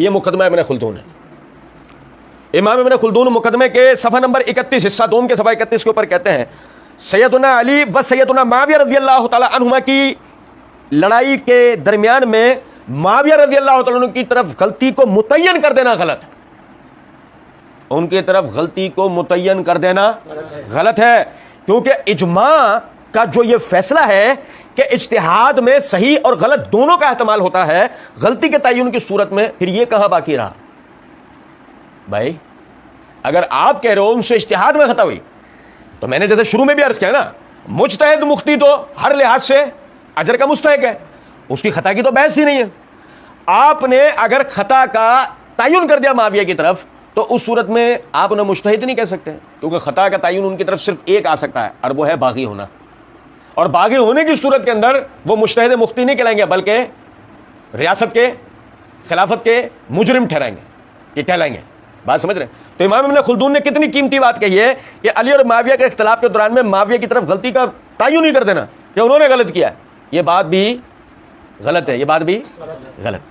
یہ مقدمہ ابن خلدون ہے. امام ابن خلدون مقدمے کے صفحہ نمبر 31 حصہ دوم کے صفحہ 31 کے اوپر کہتے ہیں سیدنا علی و سیدنا معاویہ رضی اللہ تعالی عنہما کی لڑائی کے درمیان میں معاویہ رضی اللہ تعالیٰ عنہ کی طرف غلطی کو متعین کر دینا غلط ہے. ان کی طرف غلطی کو متعین کر دینا غلط ہے، کیونکہ اجماع کا جو یہ فیصلہ ہے کہ اجتہاد میں صحیح اور غلط دونوں کا احتمال ہوتا ہے، غلطی کے تعین کی صورت میں پھر یہ کہاں باقی رہا؟ بھائی اگر آپ کہہ رہے ہو ان سے اجتہاد میں خطا ہوئی، تو میں نے جیسے شروع میں بھی عرض کیا نا، مجتہد مختی تو ہر لحاظ سے اجر کا مستحق ہے، اس کی خطا کی تو بحث ہی نہیں ہے. آپ نے اگر خطا کا تعین کر دیا معاویہ کی طرف، تو اس صورت میں آپ انہیں مجتہد نہیں کہہ سکتے، کیونکہ خطا کا تعین ان کی طرف صرف ایک آ سکتا ہے، اور وہ ہے باغی ہونا. اور باغی ہونے کی صورت کے اندر وہ مجتہد مفتی نہیں کہلائیں گے، بلکہ ریاست کے خلافت کے مجرم ٹھہرائیں گے، یہ کہلائیں گے. بات سمجھ رہے ہیں؟ تو امام ابن خلدون نے کتنی قیمتی بات کہی ہے کہ علی اور معاویہ کے اختلاف کے دوران میں معاویہ کی طرف غلطی کا تعین نہیں کر دینا کہ انہوں نے غلط کیا ہے. یہ بات بھی غلط ہے، یہ بات بھی غلط.